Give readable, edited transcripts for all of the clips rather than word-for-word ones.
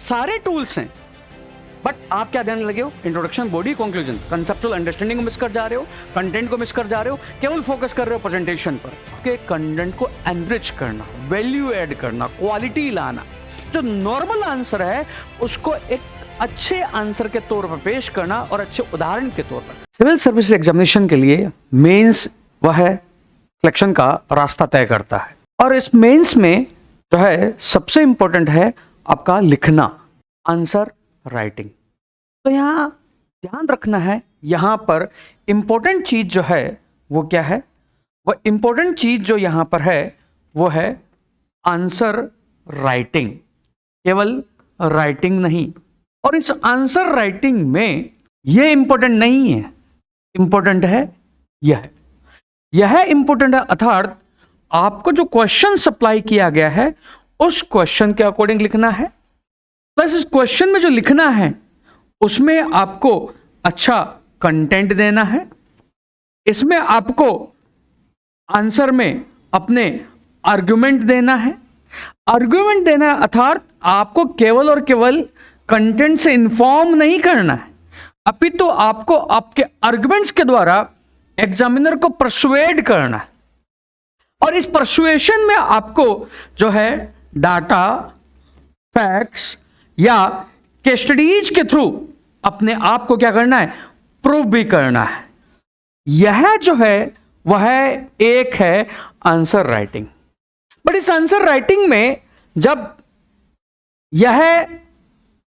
सारे टूल्स हैं, बट आप क्या ध्यान लगे हो? Introduction, body, conclusion, conceptual understanding को मिस कर जा रहे हो, कंटेंट को मिस कर जा रहे हो, केवल फोकस कर रहे हो प्रेजेंटेशन पर। आपके कंटेंट को एनरिच करना, वैल्यू ऐड करना, क्वालिटी लाना, जो नॉर्मल आंसर है उसको एक अच्छे आंसर के तौर पर पेश करना और अच्छे उदाहरण के तौर पर। सिविल सर्विस एग्जामिनेशन के लिए मेंस वह सिलेक्शन का रास्ता तय करता है, और इस मेंस में जो है सबसे इंपॉर्टेंट है आपका लिखना, आंसर राइटिंग। तो यहाँ ध्यान रखना है, यहाँ पर इंपॉर्टेंट चीज जो है वो क्या है? वह इंपॉर्टेंट चीज जो यहाँ पर है वो है आंसर राइटिंग, केवल राइटिंग नहीं। और इस आंसर राइटिंग में यह इंपॉर्टेंट नहीं है, इंपॉर्टेंट है यह इंपॉर्टेंट है, अर्थात आपको जो क्वेश्चन सप्लाई किया गया है उस क्वेश्चन के अकॉर्डिंग लिखना है, प्लस इस क्वेश्चन में जो लिखना है उसमें आपको अच्छा कंटेंट देना है, इसमें आपको आंसर में अपने आर्गुमेंट देना है। आर्गुमेंट देना है अर्थात आपको केवल और केवल कंटेंट से इंफॉर्म नहीं करना है, अपितु तो आपको आपके आर्गुमेंट्स के द्वारा एग्जामिनर को परसुएड करना है। और इस परसुएशन में आपको जो है डाटा, फैक्ट्स या केस स्टडीज के थ्रू अपने आप को क्या करना है? प्रूव भी करना है। यह जो है वह एक है आंसर राइटिंग। बट इस आंसर राइटिंग में जब यह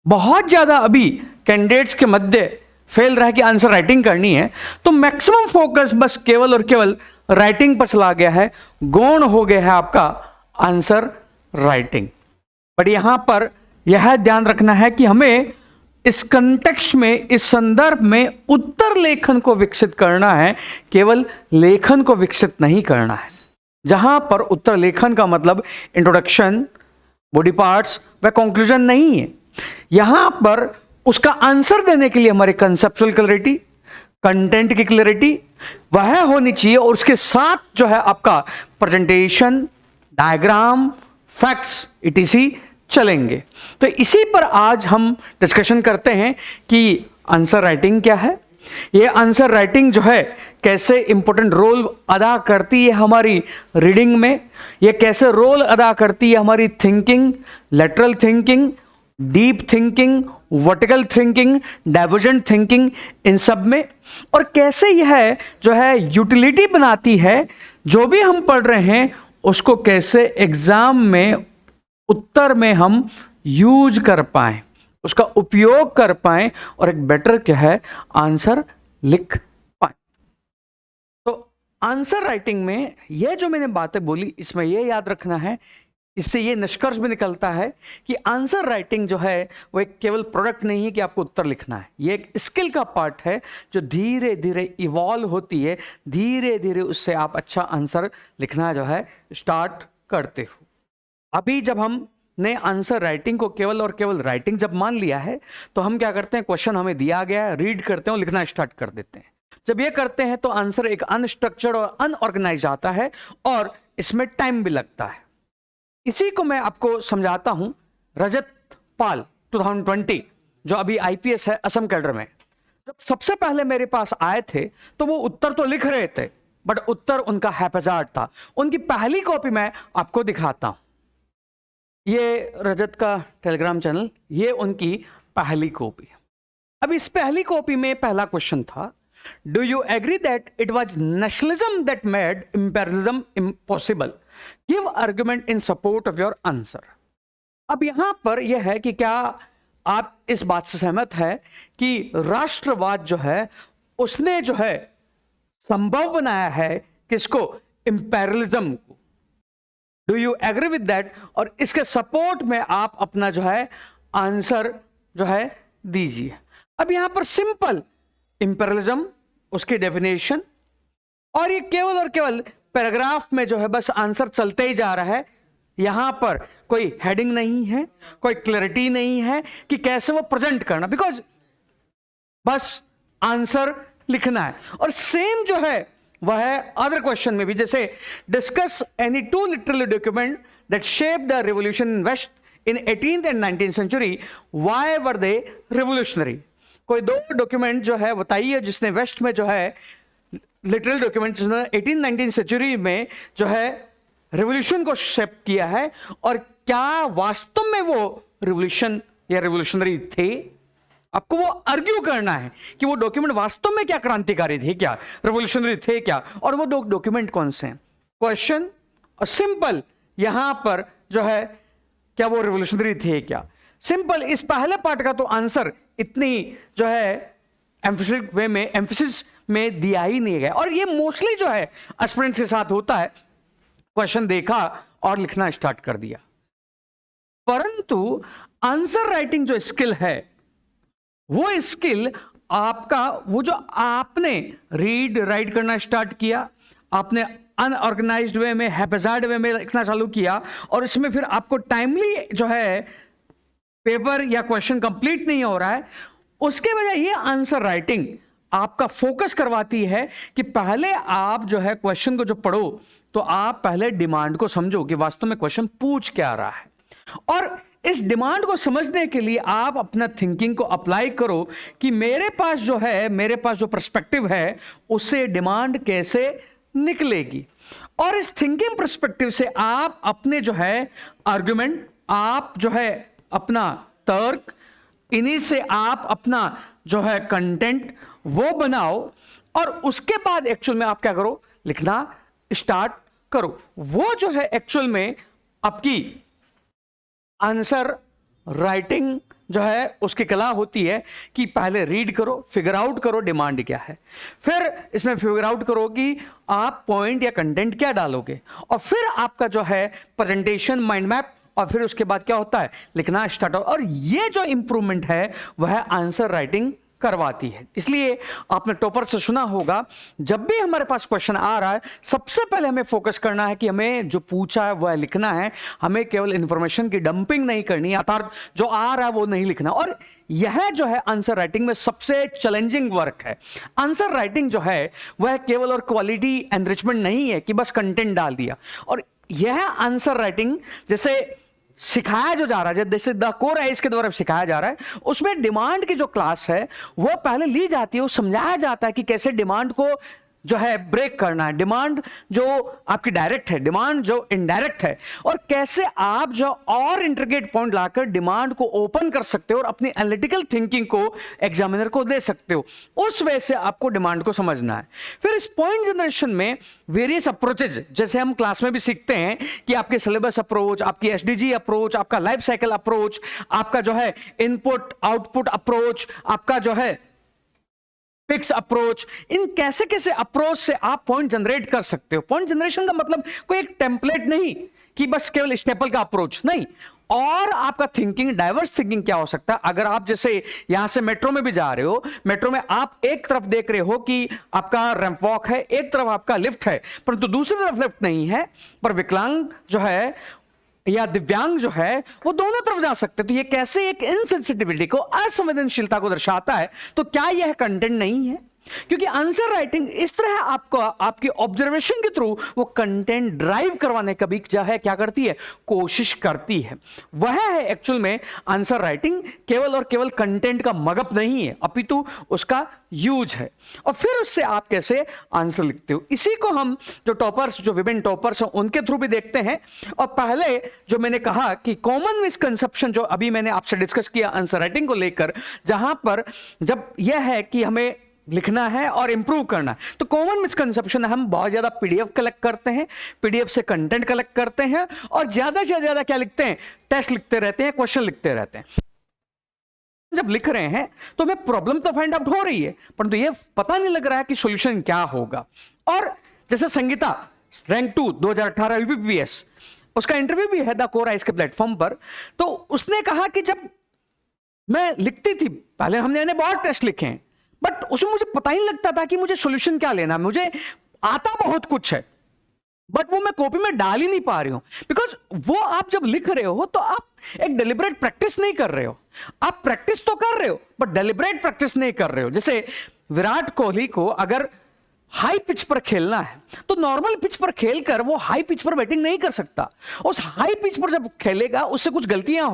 बहुत ज्यादा अभी कैंडिडेट्स के मध्य फेल रहा है कि आंसर राइटिंग करनी है, तो मैक्सिमम फोकस बस केवल और केवल राइटिंग पर चला गया है, गौण हो गया है आपका आंसर राइटिंग। बट यहां पर यह ध्यान रखना है कि हमें इस कंटेक्स्ट में, इस संदर्भ में उत्तर लेखन को विकसित करना है, केवल लेखन को विकसित नहीं करना है। जहां पर उत्तर लेखन का मतलब इंट्रोडक्शन, बॉडी पार्ट्स व कंक्लूजन नहीं है, यहां पर उसका आंसर देने के लिए हमारी कंसेप्चुअल क्लैरिटी, कंटेंट की क्लैरिटी वह होनी चाहिए, और उसके साथ जो है आपका प्रेजेंटेशन, डायग्राम, फैक्ट्स इटीसी चलेंगे। तो इसी पर आज हम डिस्कशन करते हैं कि आंसर राइटिंग क्या है, ये आंसर राइटिंग जो है कैसे इंपॉर्टेंट रोल अदा करती है हमारी रीडिंग में, ये कैसे रोल अदा करती है हमारी thinking, lateral thinking, deep thinking, vertical thinking, divergent thinking, इन सब में, और कैसे यह जो है यूटिलिटी बनाती है, जो भी हम पढ़ रहे हैं उसको कैसे एग्जाम में, उत्तर में हम यूज कर पाए, उसका उपयोग कर पाए और एक बेटर क्या है आंसर लिख पाए। तो आंसर राइटिंग में यह जो मैंने बातें बोली, इसमें यह याद रखना है, इससे ये निष्कर्ष भी निकलता है कि आंसर राइटिंग जो है वो एक केवल प्रोडक्ट नहीं है कि आपको उत्तर लिखना है, ये एक स्किल का पार्ट है जो धीरे धीरे इवॉल्व होती है, धीरे धीरे उससे आप अच्छा आंसर लिखना जो है स्टार्ट करते हो। अभी जब हमने आंसर राइटिंग को केवल और केवल राइटिंग जब मान लिया है, तो हम क्या करते हैं, क्वेश्चन हमें दिया गया है, रीड करते हैं और लिखना स्टार्ट कर देते हैं। जब ये करते हैं तो आंसर एक अनस्ट्रक्चर्ड और अनऑर्गेनाइज आता है और इसमें टाइम भी लगता है। इसी को मैं आपको समझाता हूं। रजत पाल 2020 जो अभी आईपीएस है असम कैडर में, जब सबसे पहले मेरे पास आए थे तो वो उत्तर तो लिख रहे थे, बट उत्तर उनका हैप्पीजार्ड था। उनकी पहली कॉपी मैं आपको दिखाता हूं, ये रजत का टेलीग्राम चैनल, ये उनकी पहली कॉपी। अब इस पहली कॉपी में पहला क्वेश्चन था, do you agree that it was nationalism that made imperialism impossible, give argument in support of your answer. अब यहां पर यह है कि क्या आप इस बात से सहमत है कि राष्ट्रवाद जो है उसने जो है संभव बनाया है किसको, इंपेरियलिज्म को। Do you agree with that, और इसके सपोर्ट में आप अपना जो है आंसर जो है दीजिए। अब यहां पर सिंपल इंपेरियलिज्म, उसकी डेफिनेशन, और ये केवल और केवल पैराग्राफ में जो है बस आंसर चलते ही जा रहा है। यहां पर कोई हेडिंग नहीं है, कोई क्लैरिटी नहीं है कि कैसे वो प्रेजेंट करना, बिकॉज बस आंसर लिखना है। और सेम जो है वह है अदर क्वेश्चन में भी, जैसे discuss any two literary document that shape the revolution in west in 18th and 19th century, why were they revolutionary? कोई दो डॉक्यूमेंट जो है बताइए जिसने वेस्ट में जो है लिटरल डॉक्यूमेंट जिसने 18th-19th सेंचुरी में जो है रिवोल्यूशन को शेप किया है, और क्या वास्तव में वो रिवोल्यूशन या रिवोल्यूशनरी थे? आपको वो आर्ग्यू करना है कि वो डॉक्यूमेंट वास्तव में क्या क्रांतिकारी थे, क्या रिवोल्यूशनरी थे क्या, और वो दो डॉक्यूमेंट कौन से हैं? क्वेश्चन और सिंपल यहां पर जो है क्या वो रिवोल्यूशनरी थे क्या? सिंपल इस पहले पार्ट का तो आंसर इतनी जो है एम्फेसिस में दिया ही नहीं गया, और ये मोस्टली जो है एस्पिरेंट्स के साथ होता है, क्वेश्चन देखा और लिखना स्टार्ट कर दिया। परंतु आंसर राइटिंग जो स्किल है, वो स्किल आपका, वो जो आपने रीड राइट करना स्टार्ट किया, आपने अनऑर्गेनाइज्ड वे में, हैपेजार्ड वे में लिखना चालू किया, और इसमें फिर आपको टाइमली जो है पेपर या क्वेश्चन कंप्लीट नहीं हो रहा है, उसके वजह ये आंसर राइटिंग आपका फोकस करवाती है कि पहले आप जो है क्वेश्चन को जो पढ़ो, तो आप पहले डिमांड को समझो कि वास्तव में क्वेश्चन पूछ क्या रहा है, और इस डिमांड को समझने के लिए आप अपना थिंकिंग को अप्लाई करो कि मेरे पास जो पर्सपेक्टिव है उससे डिमांड कैसे निकलेगी, और इस थिंकिंग पर्सपेक्टिव से आप अपने जो है आर्गुमेंट, आप जो है अपना तर्क, इन्हीं से आप अपना जो है कंटेंट वो बनाओ, और उसके बाद एक्चुअल में आप क्या करो, लिखना स्टार्ट करो। वो जो है एक्चुअल में आपकी आंसर राइटिंग जो है उसकी कला होती है कि पहले रीड करो, फिगर आउट करो डिमांड क्या है, फिर इसमें फिगर आउट करो कि आप पॉइंट या कंटेंट क्या डालोगे, और फिर आपका जो है प्रेजेंटेशन माइंड मैप, और फिर उसके बाद क्या होता है, लिखना स्टार्ट। और ये जो इंप्रूवमेंट है वह आंसर राइटिंग करवाती है। इसलिए आपने टॉपर से सुना होगा, जब भी हमारे पास क्वेश्चन आ रहा है सबसे पहले हमें फोकस करना है कि हमें जो पूछा है वह लिखना है, हमें केवल इंफॉर्मेशन की डंपिंग नहीं करनी है, अर्थात जो आ रहा है वो नहीं लिखना। और यह जो है आंसर राइटिंग में सबसे चैलेंजिंग वर्क है। आंसर राइटिंग जो है वह केवल और क्वालिटी एनरिचमेंट नहीं है कि बस कंटेंट डाल दिया, और यह आंसर राइटिंग जैसे सिखाया जो जा रहा है, जैसे द कोर आइज के द्वारा सिखाया जा रहा है, उसमें डिमांड की जो क्लास है वो पहले ली जाती है, वो समझाया जाता है कि कैसे डिमांड को जो है ब्रेक करना है, डिमांड जो आपकी डायरेक्ट है, डिमांड जो इनडायरेक्ट है, और कैसे आप जो और इंट्रिगेट पॉइंट लाकर डिमांड को ओपन कर सकते हो और अपनी एनालिटिकल थिंकिंग को एग्जामिनर को दे सकते हो। उस वजह से आपको डिमांड को समझना है। फिर इस पॉइंट जनरेशन में वेरियस अप्रोचेज, जैसे हम क्लास में भी सीखते हैं कि आपके सिलेबस अप्रोच, आपकी एसडीजी अप्रोच, आपका लाइफ साइकिल अप्रोच, आपका जो है इनपुट आउटपुट अप्रोच, आपका जो है फिक्स अप्रोच, इन कैसे कैसे अप्रोच से आप पॉइंट जनरेट कर सकते हो। पॉइंट जनरेशन का मतलब कोई एक टेम्पलेट नहीं कि बस केवल स्टेपल का अप्रोच नहीं, और आपका थिंकिंग, डाइवर्स थिंकिंग क्या हो सकता है। अगर आप जैसे यहां से मेट्रो में भी जा रहे हो, मेट्रो में आप एक तरफ देख रहे हो कि आपका रैंप वॉक है, एक तरफ आपका लिफ्ट है, परंतु दूसरी तरफ लिफ्ट नहीं है, पर विकलांग जो है या दिव्यांग जो है वो दोनों तरफ जा सकते हैं। तो ये कैसे एक इनसेंसिटिविटी को, असंवेदनशीलता को दर्शाता है। तो क्या यह कंटेंट नहीं है? क्योंकि आंसर राइटिंग इस तरह आपको आपकी ऑब्जर्वेशन के थ्रू वो कंटेंट ड्राइव करवाने का भी जो है क्या करती है, कोशिश करती है। वह है एक्चुअल में आंसर राइटिंग, केवल और केवल कंटेंट का मगअप नहीं है, अपितु उसका यूज है। और फिर उससे आप कैसे आंसर लिखते हो, इसी को हम जो टॉपर्स, जो विभिन्न टॉपर्स हैं उनके थ्रू भी देखते हैं। और पहले जो मैंने कहा कि कॉमन मिसकंसेप्शन जो अभी मैंने आपसे डिस्कस किया आंसर राइटिंग को लेकर, जहां पर जब यह है कि हमें लिखना है और इंप्रूव करना है, तो कॉमन मिसकंसेप्शन हम बहुत ज्यादा पीडीएफ कलेक्ट करते हैं, पीडीएफ से कंटेंट कलेक्ट करते हैं, और ज्यादा से ज्यादा क्या लिखते हैं, टेस्ट लिखते रहते हैं, क्वेश्चन लिखते रहते हैं। जब लिख रहे हैं तो हमें प्रॉब्लम तो फाइंड आउट हो रही है, परंतु ये पता नहीं लग रहा है कि सॉल्यूशन क्या होगा। और जैसे संगीता रैंक 2 2018 यूपीपीएस, उसका इंटरव्यू भी है द कोर आइज के प्लेटफॉर्म पर, तो उसने कहा कि जब मैं लिखती थी, पहले हमने बहुत टेस्ट लिखे हैं, बट उसमें मुझे पता ही लगता था कि मुझे सॉल्यूशन क्या लेना है। मुझे आता बहुत कुछ है, बट वो मैं कॉपी में डाल ही नहीं पा रही हूं, बिकॉज वो आप जब लिख रहे हो तो आप एक डेलिब्रेट प्रैक्टिस नहीं कर रहे हो। आप प्रैक्टिस तो कर रहे हो बट डेलिब्रेट प्रैक्टिस नहीं कर रहे हो। जैसे विराट कोहली को अगर हाई पिच पर खेलना है तो नॉर्मल पिच पर खेलकर वो हाई पिच पर बैटिंग नहीं कर सकता। उस हाई पिच पर जब खेलेगा उससे कुछ गलतियां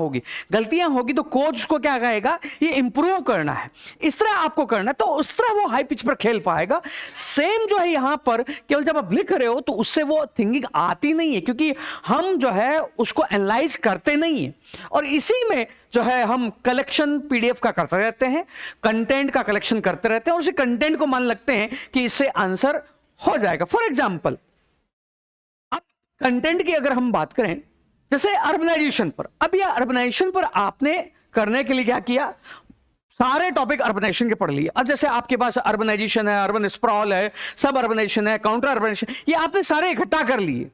होगी तो कोच उसको क्या कहेगा, ये इंप्रूव करना है, इस तरह आपको करना है, तो उस तरह वो हाई पिच पर खेल पाएगा। सेम जो है यहां पर केवल जब आप लिख रहे हो तो उससे वो थिंकिंग आती नहीं है, क्योंकि हम जो है उसको एनालाइज करते नहीं है। और इसी में जो है हम कलेक्शन पीडीएफ का करते रहते हैं, कंटेंट का कलेक्शन करते रहते हैं और उसी कंटेंट को मान लगते हैं कि इससे आंसर हो जाएगा। फॉर एग्जाम्पल, अब कंटेंट की अगर हम बात करें, जैसे अर्बनाइजेशन पर, अब यह अर्बनाइजेशन पर आपने करने के लिए क्या किया, सारे टॉपिक अर्बनाइजेशन के पढ़ लिए। अब जैसे आपके पास अर्बनाइजेशन है, अर्बन स्प्रॉल है, सब अर्बनाइजेशन है, काउंटर अर्बनाइजेशन, ये आपने सारे इकट्ठा कर लिए।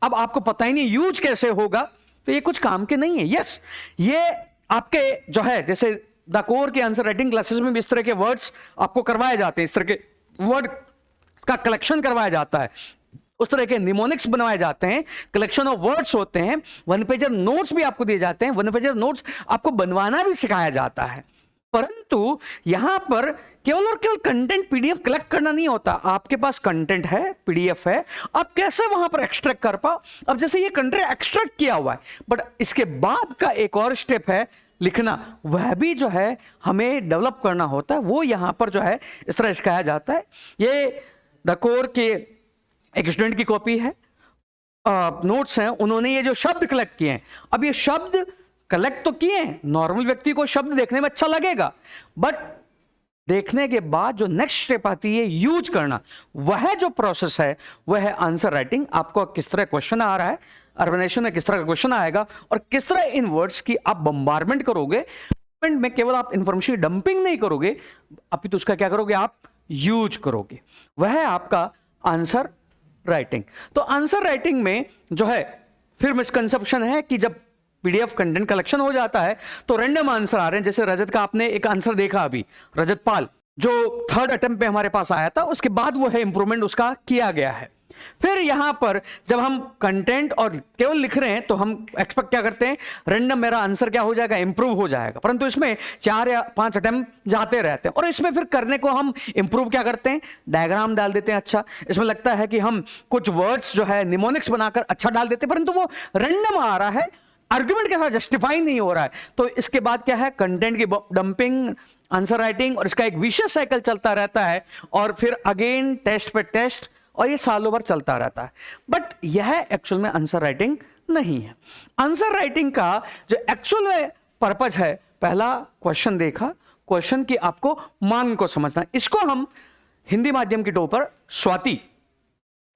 अब आपको पता ही नहीं यूज कैसे होगा, तो ये कुछ काम के नहीं है। यस, ये आपके जो है जैसे द कोर के आंसर राइटिंग क्लासेस में भी इस तरह के वर्ड्स आपको करवाए जाते हैं, इस तरह के वर्ड का कलेक्शन करवाया जाता है, उस तरह के निमोनिक्स बनवाए जाते हैं, कलेक्शन ऑफ वर्ड्स होते हैं, वन पेजर नोट्स भी आपको दिए जाते हैं, वन पेजर नोट्स आपको बनवाना भी सिखाया जाता है। परंतु यहां पर केवल और केवल कंटेंट पीडीएफ कलेक्ट करना नहीं होता, आपके पास कंटेंट है, पीडीएफ है, आप कैसे वहां पर एक्सट्रैक्ट कर पाओ। अब जैसे ये कंटेंट एक्सट्रैक्ट किया हुआ है, बट इसके बाद का एक और स्टेप है लिखना, वह भी जो है हमें डेवलप करना होता है, वो यहां पर जो है इस तरह सिखाया जाता है। ये द कोर के एक स्टूडेंट की कॉपी है, नोट्स हैं, उन्होंने ये जो शब्द कलेक्ट किए हैं, अब ये शब्द कलेक्ट तो किए हैं, नॉर्मल व्यक्ति को शब्द देखने में अच्छा लगेगा, बट देखने के बाद जो नेक्स्ट स्टेप आती है यूज करना, वह जो प्रोसेस है वह है आंसर राइटिंग। आपको किस तरह क्वेश्चन आ रहा है, अर्बनाइजेशन में किस तरह का क्वेश्चन आएगा और किस तरह इन वर्ड्स की आप बम्बारमेंट करोगे। में केवल आप इंफॉर्मेशन डंपिंग नहीं करोगे, अभी तो उसका क्या करोगे, आप यूज करोगे, वह है आपका आंसर राइटिंग। तो आंसर राइटिंग में जो है फिर मिसकंसेप्शन है कि जब पीडीएफ कंटेंट कलेक्शन हो जाता है तो रैंडम आंसर आ रहे हैं। जैसे रजत का आपने एक आंसर देखा अभी, रजत पाल जो थर्ड अटेम्प्ट पे हमारे पास आया था, उसके बाद वो है इंप्रूवमेंट उसका किया गया है। फिर यहां पर जब हम कंटेंट और केवल लिख रहे हैं तो हम एक्सपेक्ट क्या करते हैं, रैंडम मेरा आंसर क्या हो जाएगा, इंप्रूव हो जाएगा, परंतु इसमें 4 या 5 अटेम्प्ट जाते रहते हैं और इसमें फिर करने को हम इंप्रूव क्या करते हैं, डायग्राम डाल देते हैं। अच्छा, इसमें लगता है कि हम कुछ वर्ड्स जो है निमोनिक्स बनाकर अच्छा डाल देते हैं, परंतु वो रैंडम आ रहा है, आर्ग्यूमेंट के साथ जस्टिफाई नहीं हो रहा है। तो इसके बाद क्या है, कंटेंट की डंपिंग, आंसर राइटिंग, और इसका एक विशेष साइकिल चलता रहता है और फिर अगेन टेस्ट पे टेस्ट, और ये सालों भर चलता रहता है। बट यह एक्चुअल में आंसर राइटिंग नहीं है। आंसर राइटिंग का जो एक्चुअल में पर्पज है, पहला क्वेश्चन देखा, क्वेश्चन की आपको मांग को समझना, इसको हम हिंदी माध्यम की टॉपर स्वाति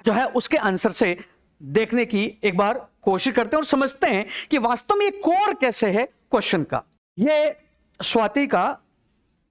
जो है उसके आंसर से देखने की एक बार कोशिश करते हैं और समझते हैं कि वास्तव में ये कोर कैसे है क्वेश्चन का। ये स्वाति का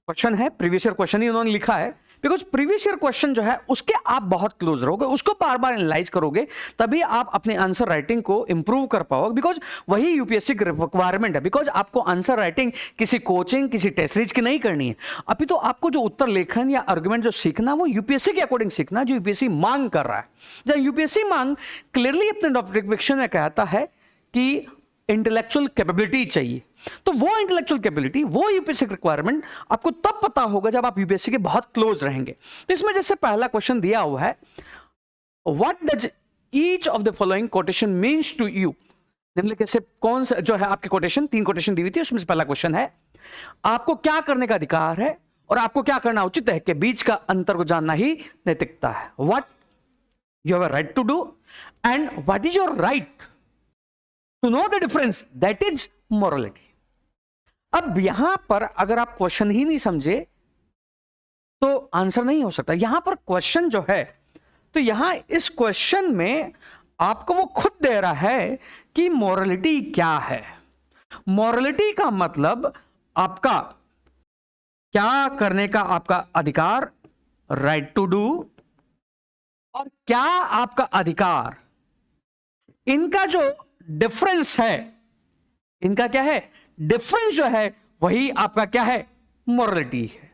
क्वेश्चन है, प्रीवियस ईयर क्वेश्चन ही उन्होंने लिखा है, बिकॉज प्रीवियस ईयर क्वेश्चन जो है उसके आप बहुत क्लोज रहोगे, उसको बार बार एनालाइज करोगे, तभी आप अपने आंसर राइटिंग को इंप्रूव कर पाओगे, बिकॉज वही यूपीएससी की रिक्वायरमेंट है। बिकॉज आपको आंसर राइटिंग किसी कोचिंग, किसी टेस्ट सीरीज की नहीं करनी है, अभी तो आपको जो उत्तर लेखन या आर्गुमेंट जो सीखना वो यूपीएससी के अकॉर्डिंग सीखना, जो यूपीएससी मांग कर रहा है। जब यूपीएससी मांग क्लियरली अपने नोटिफिकेशन में कहता है कि इंटेलेक्चुअल कैपेबिलिटी चाहिए, तो वो इंटेलेक्चुअल कैपेबिलिटी, वो यूपीएससी रिक्वायरमेंट आपको तब पता होगा जब आप यूपीएससी के बहुत क्लोज रहेंगे। तो इसमें जैसे पहला क्वेश्चन दिया हुआ है, what does each of the following quotation means to you, निम्नलिखित से कौन सा जो है आपके कोटेशन, 3 कोटेशन दी हुई थी, उसमें से पहला क्वेश्चन है आपको क्या करने का अधिकार है और आपको क्या करना उचित है के बीच का अंतर को जानना ही नैतिकता है। What you have a right to do and what is your right to know the difference, that is morality. अब यहां पर अगर आप क्वेश्चन ही नहीं समझे तो आंसर नहीं हो सकता। यहां पर क्वेश्चन जो है, तो यहां इस क्वेश्चन में आपको वो खुद दे रहा है कि मोरलिटी क्या है। मोरलिटी का मतलब आपका क्या करने का आपका अधिकार, राइट टू डू, और क्या आपका अधिकार, इनका जो डिफरेंस है, इनका क्या है डिफरेंस जो है, वही आपका क्या है, मोरलिटी है।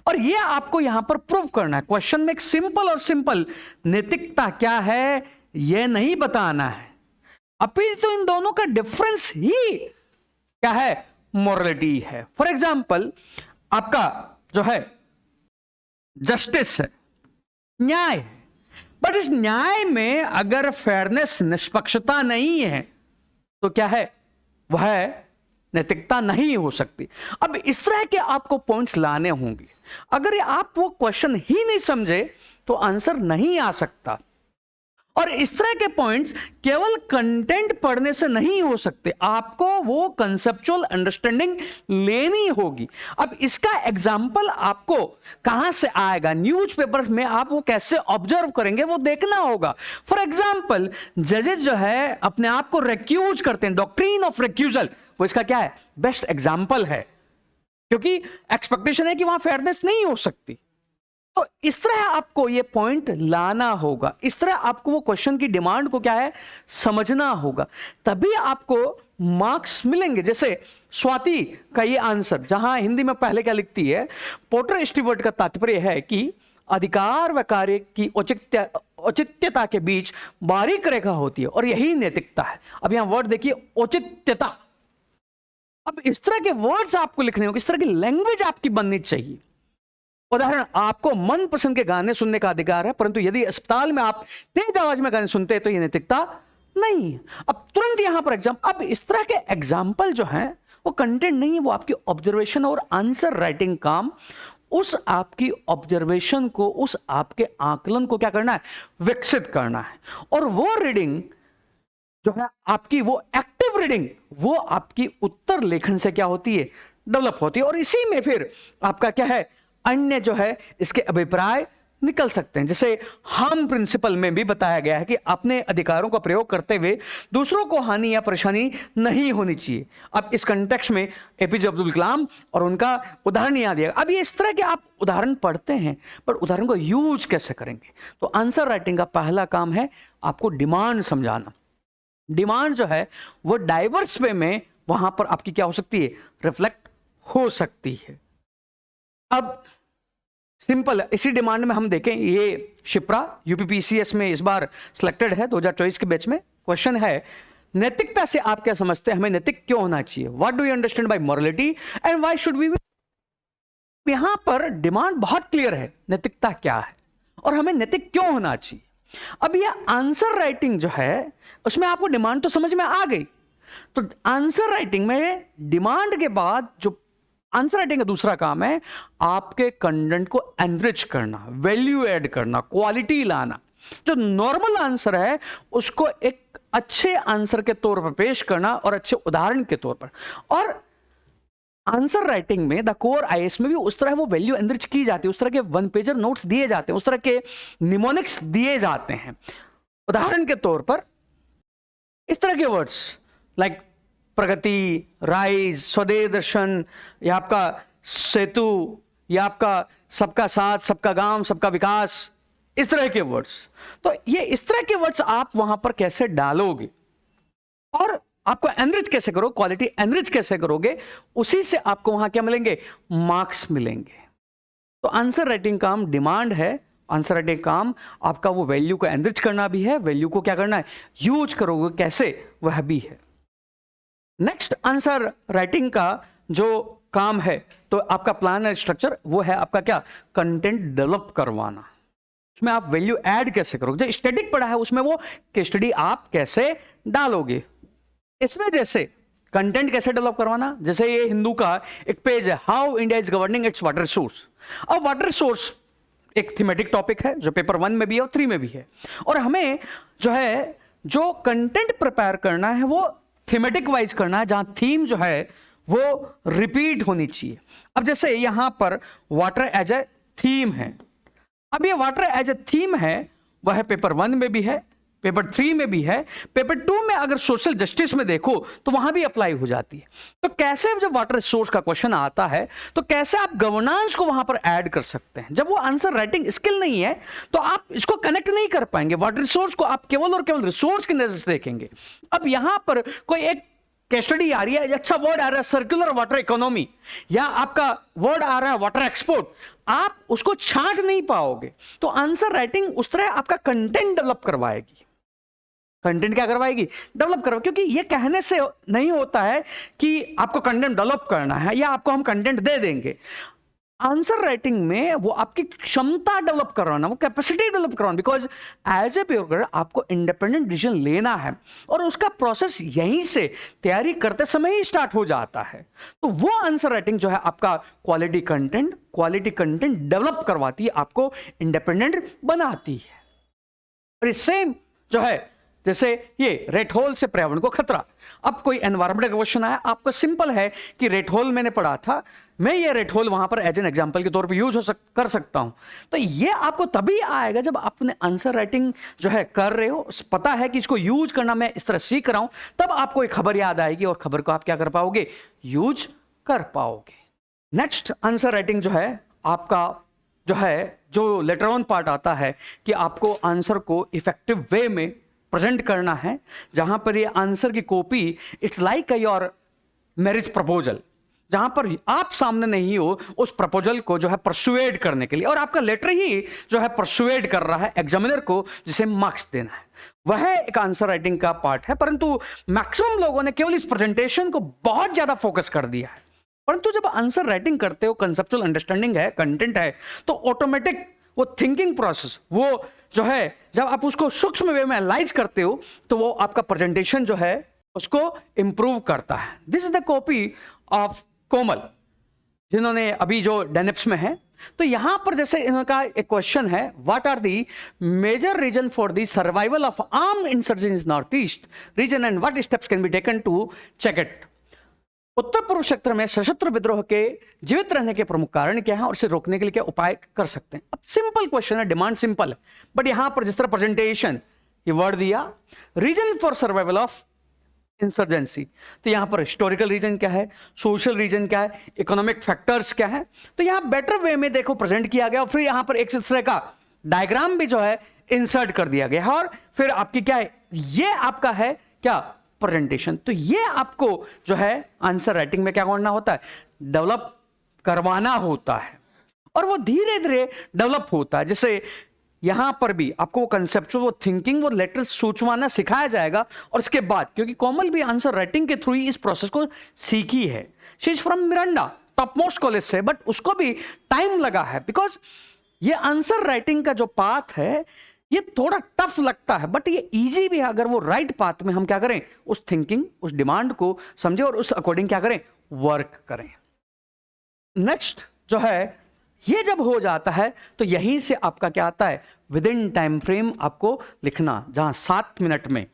और ये आपको यहां पर प्रूव करना है। क्वेश्चन में एक सिंपल और सिंपल नैतिकता क्या है यह नहीं बताना है, अभी तो इन दोनों का डिफरेंस ही क्या है, मोरलिटी है। फॉर एग्जाम्पल आपका जो है जस्टिस है, न्याय है। बट इस न्याय में अगर फेयरनेस, निष्पक्षता नहीं है तो क्या है, वह नैतिकता नहीं हो सकती। अब इस तरह के आपको पॉइंट्स लाने होंगे। अगर आप वो क्वेश्चन ही नहीं समझे तो आंसर नहीं आ सकता। और इस तरह के पॉइंट्स केवल कंटेंट पढ़ने से नहीं हो सकते, आपको वो कंसेप्चुअल अंडरस्टैंडिंग लेनी होगी। अब इसका एग्जाम्पल आपको कहां से आएगा, न्यूज़पेपर में आप वो कैसे ऑब्जर्व करेंगे वो देखना होगा। फॉर एग्जाम्पल, जजेस जो है अपने आप को रेक्यूज करते हैं, डॉक्ट्रिन ऑफ रेक्यूजल, वो इसका क्या है, बेस्ट एग्जाम्पल है, क्योंकि एक्सपेक्टेशन है कि वहां फेयरनेस नहीं हो सकती। तो इस तरह आपको ये पॉइंट लाना होगा, इस तरह आपको वो क्वेश्चन की डिमांड को क्या है समझना होगा, तभी आपको मार्क्स मिलेंगे। जैसे स्वाति का ये आंसर, जहां हिंदी में पहले क्या लिखती है, पोर्टर स्टीवर्ट का तात्पर्य है कि अधिकार व कार्य की औचित्यता के बीच बारीक रेखा होती है और यही नैतिकता है। अब यहां वर्ड देखिए, औचित्यता। अब इस तरह के वर्ड्स आपको लिखने होंगे, इस तरह की लैंग्वेज आपकी बननी चाहिए। उदाहरण, आपको मनपसंद के गाने सुनने का अधिकार है, परंतु यदि अस्पताल में आप तेज आवाज में गाने सुनते हैं तो यह नैतिकता नहीं है। अब तुरंत यहां पर अब इस तरह के एग्जाम्पल जो हैं वो कंटेंट नहीं है, वो आपकी ऑब्जर्वेशन और आंसर राइटिंग काम, उस आपकी ऑब्जर्वेशन को, उस आपके आकलन को क्या करना है, विकसित करना है। और वो रीडिंग जो है आपकी, वो एक्टिव रीडिंग, वो आपकी उत्तर लेखन से क्या होती है, डेवलप होती है। और इसी में फिर आपका क्या है, अन्य जो है इसके अभिप्राय निकल सकते हैं। जैसे हार्म प्रिंसिपल में भी बताया गया है कि अपने अधिकारों का प्रयोग करते हुए दूसरों को हानि या परेशानी नहीं होनी चाहिए। अब इस कंटेक्स्ट में एपीजे अब्दुल कलाम और उनका उदाहरण याद दिया। अब ये इस तरह के आप उदाहरण पढ़ते हैं, पर उदाहरण को यूज कैसे करेंगे, तो आंसर राइटिंग का पहला काम है आपको डिमांड समझाना। डिमांड जो है वो डाइवर्स वे में वहां पर आपकी क्या हो सकती है, रिफ्लेक्ट हो सकती है। अब सिंपल, इसी डिमांड में हम देखें, ये शिप्रा यूपीपीसीएस में इस बार सिलेक्टेड है 2024 के बैच में। क्वेश्चन है, नैतिकता से आप क्या समझते हैं, हमें नैतिक क्यों होना चाहिए, what do you understand by morality and why should we. यहां पर डिमांड बहुत क्लियर है, नैतिकता क्या है और हमें नैतिक क्यों होना चाहिए। अब यह आंसर राइटिंग जो है उसमें आपको डिमांड तो समझ में आ गई, तो आंसर राइटिंग में डिमांड के बाद जो आंसर राइटिंग का दूसरा काम है आपके कंटेंट को एनरिच करना, वैल्यू ऐड करना, क्वालिटी लाना। जो नॉर्मल आंसर है उसको एक अच्छे आंसर के तौर पर पेश करना और अच्छे उदाहरण के तौर पर। और आंसर राइटिंग में द कोर आईएएस में भी उस तरह वो वैल्यू एनरिच की जाती है, उस तरह के वन पेजर नोट्स दिए जाते हैं, उस तरह के निमोनिक्स दिए जाते हैं। उदाहरण के तौर पर इस तरह के वर्ड्स लाइक प्रगति, राइज, स्वदेश दर्शन, या आपका सेतु, या आपका सबका साथ, सबका गांव, सबका विकास, इस तरह के वर्ड्स। तो ये इस तरह के वर्ड्स आप वहां पर कैसे डालोगे और आपको एनरिच कैसे करो, क्वालिटी एनरिच कैसे करोगे, उसी से आपको वहां क्या मिलेंगे, मार्क्स मिलेंगे। तो आंसर राइटिंग काम डिमांड है, आंसर राइटिंग काम आपका वो वैल्यू को एनरिच करना भी है, वैल्यू को क्या करना है, यूज करोगे कैसे, वह भी है। नेक्स्ट आंसर राइटिंग का जो काम है, तो आपका प्लान एंड स्ट्रक्चर, वो है आपका क्या, कंटेंट डेवलप करवाना। उसमें आप वैल्यू ऐड कैसे करोगे, जो स्टैटिक पढ़ा है उसमें वो केस स्टडी आप कैसे डालोगे। इसमें जैसे कंटेंट कैसे डेवलप करवाना, जैसे ये हिंदू का एक पेज है, how India is governing it's water source. अब वाटर सोर्स एक थीमेटिक टॉपिक है जो पेपर 1 में भी है और 3 में भी है, और हमें जो है जो कंटेंट प्रिपेयर करना है वो थीमेटिक वाइज करना है, जहां थीम जो है वो रिपीट होनी चाहिए। अब जैसे यहां पर वाटर एज ए थीम है, अब ये वाटर एज ए थीम है, वह पेपर 1 में भी है, पेपर 3 में भी है, पेपर 2 में अगर सोशल जस्टिस में देखो तो वहां भी अप्लाई हो जाती है। तो कैसे जब वाटर रिसोर्स का क्वेश्चन आता है तो कैसे आप गवर्नेंस को वहां पर ऐड कर सकते हैं। जब वो आंसर राइटिंग स्किल नहीं है तो आप इसको कनेक्ट नहीं कर पाएंगे, वाटर रिसोर्स को आप केवल और केवल रिसोर्स की नजर से देखेंगे। अब यहां पर कोई एक केस स्टडी आ रही है, अच्छा वर्ड आ रहा है सर्कुलर वाटर इकोनॉमी, या आपका वर्ड आ रहा है वाटर एक्सपोर्ट, आप उसको छांट नहीं पाओगे। तो आंसर राइटिंग उस तरह आपका कंटेंट डेवलप करवाएगी। कंटेंट क्या करवाएगी, डेवलप करवा, क्योंकि ये कहने से नहीं होता है कि आपको कंटेंट डेवलप करना है या आपको हम कंटेंट दे देंगे। आंसर राइटिंग में वो आपकी क्षमता डेवलप करवाना, वो कैपेसिटी डेवलप करवाना, बिकॉज एज ए पेपर आपको इंडिपेंडेंट डिसीजन लेना है और उसका प्रोसेस यहीं से तैयारी करते समय ही स्टार्ट हो जाता है। तो वो आंसर राइटिंग जो है आपका क्वालिटी कंटेंट डेवलप करवाती है, आपको इंडिपेंडेंट बनाती है। और सेम जो है जैसे ये रेड होल से पर्यावरण को खतरा। अब कोई एनवायरमेंटल क्वेश्चन आया, आपको सिंपल है कि रेड होल मैंने पढ़ा था, मैं ये रेड होल वहां पर एज एन एग्जांपल के तौर पे यूज कर सकता हूं। तो ये आपको तभी आएगा जब आपने आंसर राइटिंग जो है कर रहे हो, पता है कि इसको यूज करना मैं इस तरह सीख रहा हूं, तब आपको एक खबर याद आएगी और खबर को आप क्या कर पाओगे, यूज कर पाओगे। नेक्स्ट आंसर राइटिंग जो है आपका जो है जो लेटर ऑन पार्ट आता है कि आपको आंसर को इफेक्टिव वे में प्रेजेंट करना है, जहां पर ये आंसर की copy it's like your marriage proposal, जहां पर आप सामने नहीं हो उस प्रपोजल को जो है परसुएड करने के लिए, और आपका लेटर ही जो है परसुएड कर रहा है एग्जामिनर को जिसे मार्क्स देना है। वह एक आंसर राइटिंग का पार्ट है, परंतु मैक्सिमम लोगों ने केवल इस प्रेजेंटेशन को बहुत ज्यादा फोकस कर दिया है। परंतु जब आंसर राइटिंग करते हो, कंसेप्चुअल अंडरस्टैंडिंग है, कंटेंट है, तो ऑटोमेटिक वो थिंकिंग प्रोसेस, वो जो है जब आप उसको सूक्ष्म वे में एनालाइज करते हो तो वो आपका प्रेजेंटेशन जो है उसको इंप्रूव करता है। This is the copy of Komal, जिन्होंने अभी जो डेनिप्स में है। तो यहां पर जैसे इनका एक क्वेश्चन है, what are the major reason for the survival of armed insurgents north east region and what steps can be taken to check it. उत्तर पूर्व क्षेत्र में सशस्त्र विद्रोह के जीवित रहने के प्रमुख कारण क्या है और इसे रोकने के लिए क्या उपाय कर सकते हैं। अब सिंपल क्वेश्चन है, डिमांड सिंपल है, बट यहां पर जिस तरह प्रेजेंटेशन ये वर्ड दिया, reason for survival of insurgency, तो यहां पर हिस्टोरिकल रीजन क्या है, सोशल रीजन क्या है, इकोनॉमिक फैक्टर्स क्या है, तो यहां बेटर वे में देखो प्रेजेंट किया गया और फिर यहां पर एक तरह का डायग्राम भी जो है इंसर्ट कर दिया गया और फिर आपकी क्या है, ये आपका है क्या प्रेजेंटेशन। तो ये आपको जो है आंसर राइटिंग में क्या करना होता है, डेवलप करवाना होता है और वो धीरे धीरे डेवलप होता है। जैसे यहां पर भी आपको वो कंसेप्चुअल, वो थिंकिंग, वो लेटर्स सोचवाना सिखाया जाएगा और इसके बाद, क्योंकि कोमल भी आंसर राइटिंग के थ्रू ही इस प्रोसेस को सीखी है, she is from Miranda top most college से, बट उसको भी टाइम लगा है बिकॉज ये आंसर राइटिंग का जो पाथ है ये थोड़ा टफ लगता है, बट ये इजी भी है अगर वो राइट पाथ में हम क्या करें, उस थिंकिंग, उस डिमांड को समझे और उस अकॉर्डिंग क्या करें, वर्क करें। नेक्स्ट जो है ये जब हो जाता है तो यहीं से आपका क्या आता है, विद इन टाइम फ्रेम आपको लिखना, जहां 7 मिनट में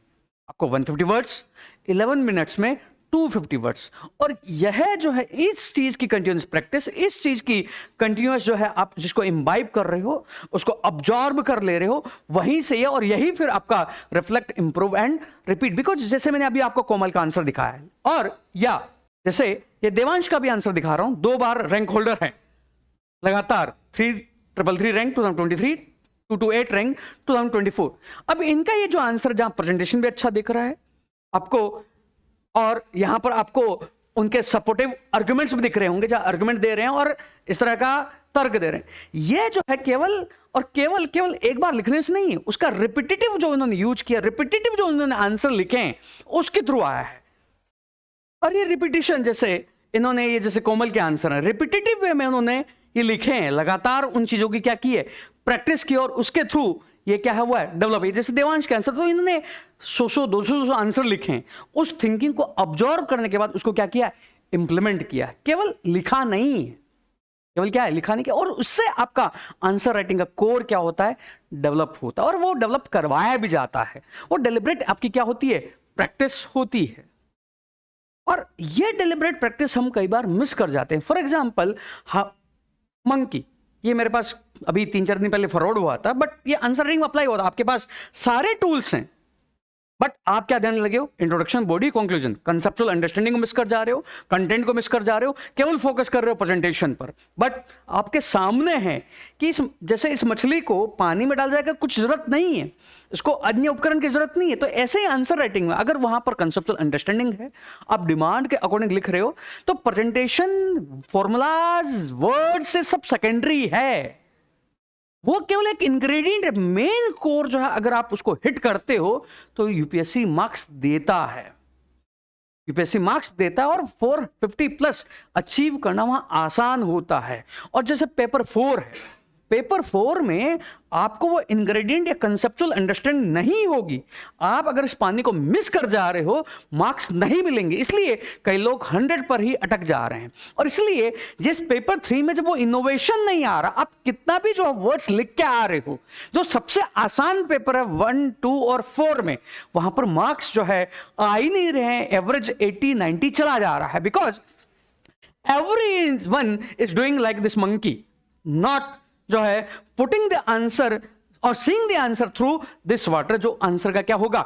आपको 150 वर्ड्स, 11 मिनट्स में 250 वर्ड्स। और यह जो है इस चीज की कंटिन्यूस प्रैक्टिस, इस चीज की कंटिन्यूस जो है आप जिसको इम्बाइब कर रहे हो, उसको अब्जॉर्ब कर ले रहे हो, वहीं से ये, और यही फिर आपका reflect, improve and repeat. Because जैसे मैंने अभी आपको कोमल का आंसर दिखाया है, और या जैसे ये देवांश का भी आंसर दिखा रहा हूं, 2 बार रैंक होल्डर है लगातार, 333 रैंक 2023, 228 रैंक 2024। अब इनका ये जो आंसर, जहां प्रेजेंटेशन भी अच्छा दिख रहा है आपको और यहां पर आपको उनके सपोर्टिव आर्गुमेंट्स भी दिख रहे होंगे, जहां आर्गुमेंट दे रहे हैं और इस तरह का तर्क दे रहे हैं, ये जो है केवल और केवल एक बार लिखने से नहीं है, उसका रिपीटेटिव जो उन्होंने यूज किया, रिपीटेटिव जो उन्होंने आंसर लिखे हैं उसके थ्रू आया है। और ये रिपीटिशन, जैसे इन्होंने ये जैसे कोमल के आंसर है, रिपीटेटिव वे में उन्होंने ये लिखे हैं, लगातार उन चीजों की क्या की है, प्रैक्टिस की, और उसके थ्रू ये क्या है हुआ है, डेवलप है। जैसे देवांश के आंसर, तो इन्होंने 100-200 आंसर लिखे हैं, उस थिंकिंग को ऑब्जर्व करने के बाद उसको क्या किया, इंप्लीमेंट किया, केवल लिखा नहीं है, केवल क्या है, लिखा नहीं किया, और उससे आपका आंसर राइटिंग का कोर क्या होता है, डेवलप होता है, और वो डेवलप करवाया भी जाता है। वो डेलिब्रेट आपकी क्या होती है, प्रैक्टिस होती है, और ये डेलिब्रेट प्रैक्टिस हम कई बार मिस कर जाते हैं। फॉर एग्जाम्पल मंकी, ये मेरे पास अभी 3-4 दिन पहले फॉरवर्ड हुआ था, बट ये आंसर राइटिंग में अप्लाई होता है, आपके पास सारे टूल्स हैं, बट आप क्या ध्यान लगे हो, introduction, body, conclusion, conceptual understanding को मिस कर जा रहे हो, कंटेंट को मिस कर जा रहे हो, केवल फोकस कर रहे हो प्रेजेंटेशन पर। बट आपके सामने है कि जैसे इस मछली को पानी में डाल जाएगा, कुछ जरूरत नहीं है, इसको अन्य उपकरण की जरूरत नहीं है। तो ऐसे ही आंसर राइटिंग में अगर वहां पर कंसेप्चुअल अंडरस्टैंडिंग है, आप डिमांड के अकॉर्डिंग लिख रहे हो, तो प्रेजेंटेशन, फॉर्मूलाज, वर्ड से सब सेकेंडरी है, वो केवल एक इंग्रेडिएंट है। मेन कोर जो है अगर आप उसको हिट करते हो तो यूपीएससी मार्क्स देता है। यूपीएससी मार्क्स देता है और 450 प्लस अचीव करना वहां आसान होता है। और जैसे पेपर 4 है, पेपर 4 में आपको वो इंग्रेडिएंट या कंसेप्चुअल अंडरस्टैंडिंग नहीं होगी, आप अगर इस पानी को मिस कर जा रहे हो मार्क्स नहीं मिलेंगे। इसलिए कई लोग 100 पर ही अटक जा रहे हैं। और इसलिए जिस पेपर 3 में जब वो इनोवेशन नहीं आ रहा, आप कितना भी जो वर्ड्स लिख के आ रहे हो, जो सबसे आसान पेपर है 1, 2 और 4 में, वहां पर मार्क्स जो है आ ही नहीं रहे हैं, एवरेज 80-90 चला जा रहा है। Because everyone is doing like this monkey, not जो है पुटिंग द आंसर और seeing the answer through this water, जो आंसर का क्या होगा,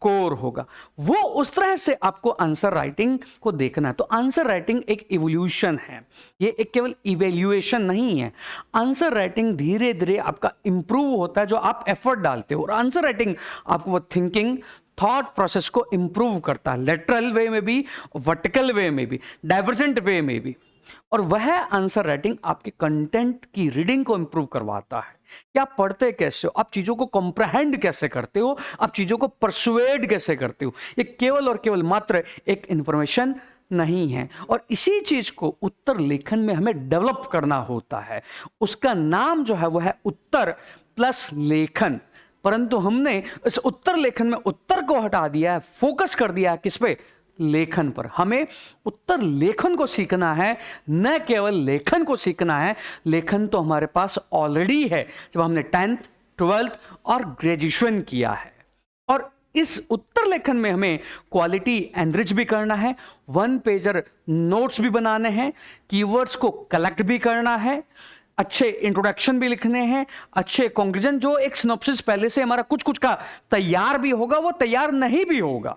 कोर होगा। वो उस तरह से आपको आंसर राइटिंग को देखना है। तो आंसर राइटिंग एक इवोल्यूशन है, ये एक केवल इवेल्युएशन नहीं है। आंसर राइटिंग धीरे धीरे आपका इंप्रूव होता है जो आप एफर्ट डालते हो। और आंसर राइटिंग आपको वो थिंकिंग थॉट प्रोसेस को इंप्रूव करता है, लेटरल वे में भी, वर्टिकल वे में भी, डाइवर्जेंट वे में भी। और वह आंसर राइटिंग आपके कंटेंट की रीडिंग को इंप्रूव करवाता है कि आप पढ़ते कैसे हो, आप चीजों को कॉम्प्रहेंड कैसे करते हो, आप चीजों को परसुएड कैसे करते हो। ये केवल और केवल मात्र एक इंफॉर्मेशन नहीं है। और इसी चीज को उत्तर लेखन में हमें डेवलप करना होता है। उसका नाम जो है वो है उत्तर प्लस लेखन। परंतु हमने इस उत्तर लेखन में उत्तर को हटा दिया है, फोकस कर दिया है किस पे, लेखन पर। हमें उत्तर लेखन को सीखना है, न केवल लेखन को सीखना है। लेखन तो हमारे पास ऑलरेडी है जब हमने 10th 12th और ग्रेजुएशन किया है। और इस उत्तर लेखन में हमें क्वालिटी एनरिच भी करना है, 1 पेजर नोट्स भी बनाने हैं, कीवर्ड्स को कलेक्ट भी करना है, अच्छे इंट्रोडक्शन भी लिखने हैं, अच्छे कंक्लूजन। जो एक सिनॉप्सिस पहले से हमारा कुछ कुछ का तैयार भी होगा, वो तैयार नहीं भी होगा।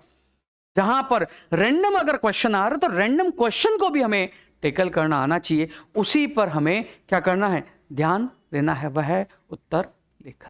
जहां पर रैंडम अगर क्वेश्चन आ रहा है तो रैंडम क्वेश्चन को भी हमें टेकल करना आना चाहिए। उसी पर हमें क्या करना है, ध्यान देना है, वह है उत्तर लेखन।